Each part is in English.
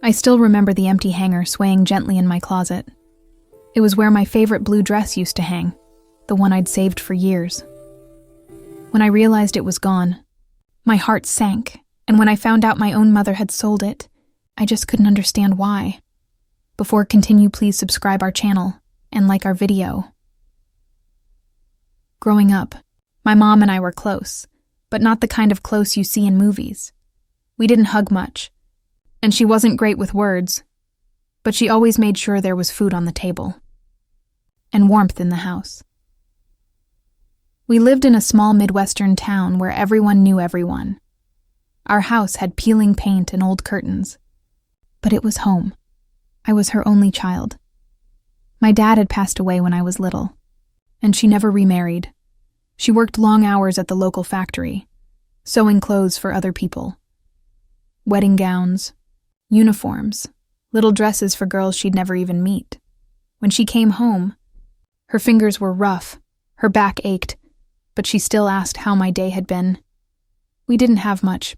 I still remember the empty hanger swaying gently in my closet. It was where my favorite blue dress used to hang, the one I'd saved for years. When I realized it was gone, my heart sank, and when I found out my own mother had sold it, I just couldn't understand why. Before continue, please subscribe our channel and like our video. Growing up, my mom and I were close, but not the kind of close you see in movies. We didn't hug much, and she wasn't great with words, but she always made sure there was food on the table and warmth in the house. We lived in a small Midwestern town where everyone knew everyone. Our house had peeling paint and old curtains, but it was home. I was her only child. My dad had passed away when I was little, and she never remarried. She worked long hours at the local factory, sewing clothes for other people. Wedding gowns, uniforms, little dresses for girls she'd never even meet. When she came home, her fingers were rough, her back ached, but she still asked how my day had been. We didn't have much,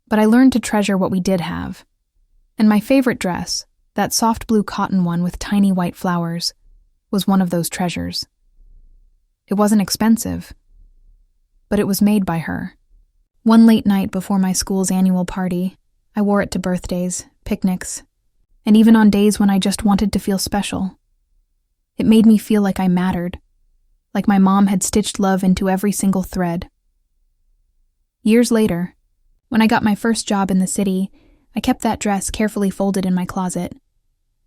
but I learned to treasure what we did have. And my favorite dress, that soft blue cotton one with tiny white flowers, was one of those treasures. It wasn't expensive, but it was made by her. One late night before my school's annual party, I wore it to birthdays, picnics, and even on days when I just wanted to feel special. It made me feel like I mattered, like my mom had stitched love into every single thread. Years later, when I got my first job in the city, I kept that dress carefully folded in my closet.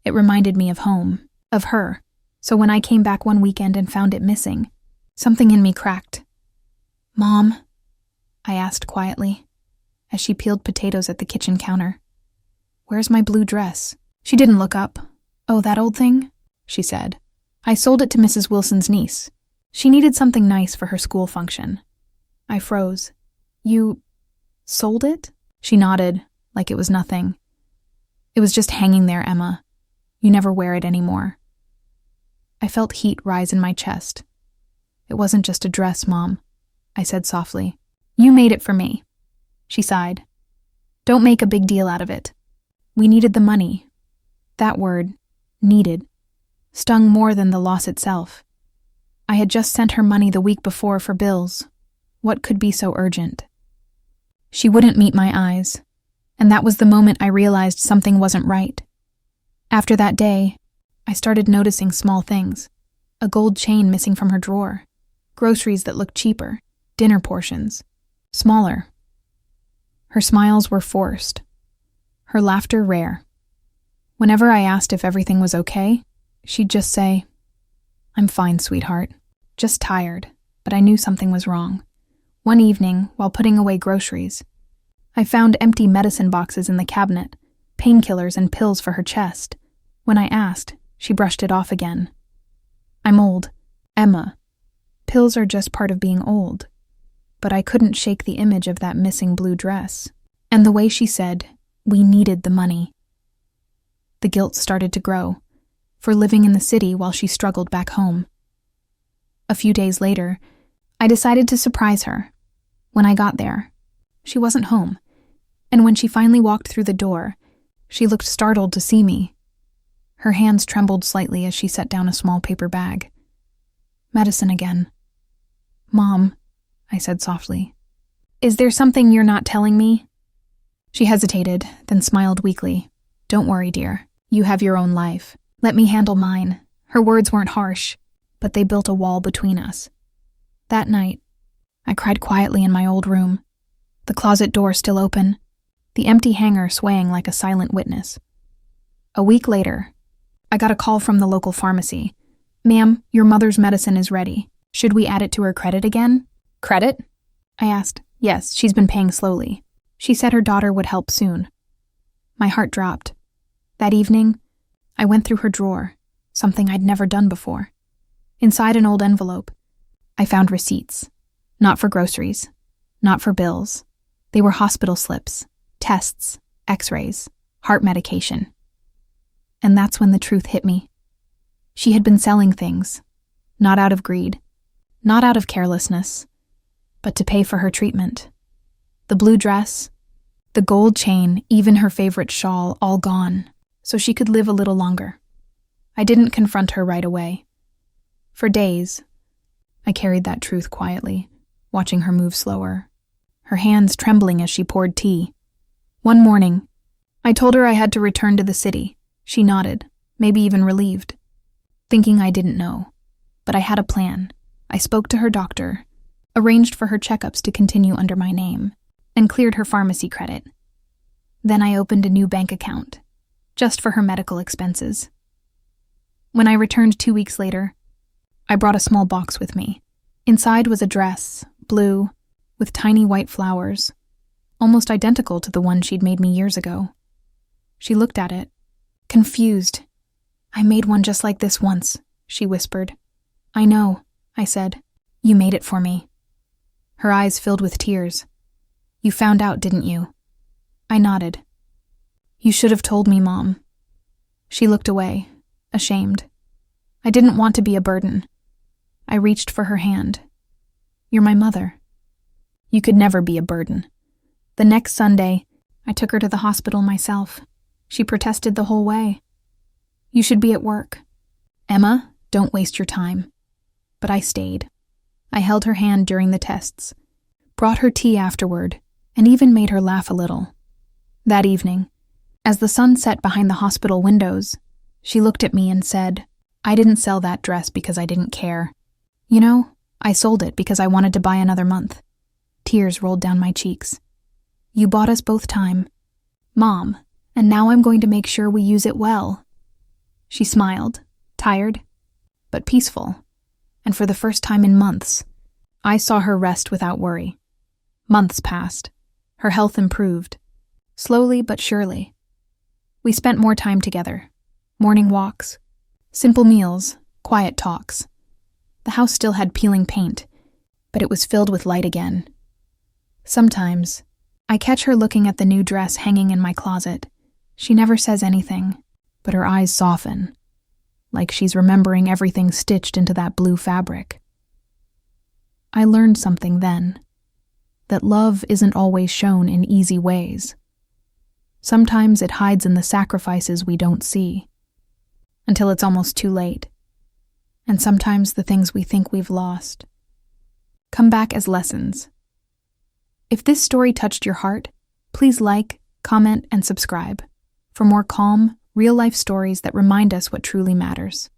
It reminded me of home, of her, so when I came back one weekend and found it missing, something in me cracked. "Mom?" I asked quietly, as she peeled potatoes at the kitchen counter. "Where's my blue dress?" She didn't look up. "Oh, that old thing?" she said. "I sold it to Mrs. Wilson's niece. She needed something nice for her school function." I froze. "You sold it?" She nodded, like it was nothing. "It was just hanging there, Emma. You never wear it anymore." I felt heat rise in my chest. "It wasn't just a dress, Mom," I said softly. "You made it for me." She sighed. "Don't make a big deal out of it. We needed the money." That word, needed, stung more than the loss itself. I had just sent her money the week before for bills. What could be so urgent? She wouldn't meet my eyes, and that was the moment I realized something wasn't right. After that day, I started noticing small things. A gold chain missing from her drawer, groceries that looked cheaper, dinner portions, smaller. Her smiles were forced, her laughter rare. Whenever I asked if everything was okay, she'd just say, "I'm fine, sweetheart. Just tired," but I knew something was wrong. One evening, while putting away groceries, I found empty medicine boxes in the cabinet, painkillers and pills for her chest. When I asked, she brushed it off again. "I'm old, Emma. Pills are just part of being old." But I couldn't shake the image of that missing blue dress, and the way she said, "We needed the money." The guilt started to grow, for living in the city while she struggled back home. A few days later, I decided to surprise her. When I got there, she wasn't home, and when she finally walked through the door, she looked startled to see me. Her hands trembled slightly as she set down a small paper bag. "Medicine again." "Mom," I said softly, "is there something you're not telling me?" She hesitated, then smiled weakly. "Don't worry, dear. You have your own life. Let me handle mine." Her words weren't harsh, but they built a wall between us. That night, I cried quietly in my old room, the closet door still open, the empty hanger swaying like a silent witness. A week later, I got a call from the local pharmacy. "Ma'am, your mother's medicine is ready. Should we add it to her credit again?" "Credit?" I asked. "Yes, she's been paying slowly. She said her daughter would help soon." My heart dropped. That evening, I went through her drawer, something I'd never done before. Inside an old envelope, I found receipts. Not for groceries, not for bills. They were hospital slips, tests, x-rays, heart medication. And that's when the truth hit me. She had been selling things, not out of greed, not out of carelessness, but to pay for her treatment. The blue dress, The gold chain, even her favorite shawl, all gone, so she could live a little longer. I didn't confront her right away. For days, I carried that truth quietly, watching her move slower, her hands trembling as she poured tea. One morning, I told her I had to return to the city. She nodded, maybe even relieved, thinking I didn't know. But I had a plan. I spoke to her doctor, arranged for her checkups to continue under my name, and cleared her pharmacy credit. Then I opened a new bank account, just for her medical expenses. When I returned 2 weeks later, I brought a small box with me. Inside was a dress, blue, with tiny white flowers, almost identical to the one she'd made me years ago. She looked at it, confused. "I made one just like this once," she whispered. "I know," I said. "You made it for me." Her eyes filled with tears. "You found out, didn't you?" I nodded. "You should have told me, Mom." She looked away, ashamed. I didn't want to be a burden. I reached for her hand. "You're my mother." "You could never be a burden." The next Sunday, I took her to the hospital myself. She protested the whole way. "You should be at work." "Emma, don't waste your time." But I stayed. I held her hand during the tests, brought her tea afterward, and even made her laugh a little. That evening, as the sun set behind the hospital windows, she looked at me and said, "I didn't sell that dress because I didn't care. You know, I sold it because I wanted to buy another month." Tears rolled down my cheeks. "You bought us both time, Mom, and now I'm going to make sure we use it well." She smiled, tired, but peaceful, and for the first time in months, I saw her rest without worry. Months passed. Her health improved, slowly but surely. We spent more time together, morning walks, simple meals, quiet talks. The house still had peeling paint, but it was filled with light again. Sometimes, I catch her looking at the new dress hanging in my closet. She never says anything, but her eyes soften, like she's remembering everything stitched into that blue fabric. I learned something then, that love isn't always shown in easy ways. Sometimes it hides in the sacrifices we don't see, until it's almost too late. And sometimes the things we think we've lost come back as lessons. If this story touched your heart, please like, comment, and subscribe for more calm, real-life stories that remind us what truly matters.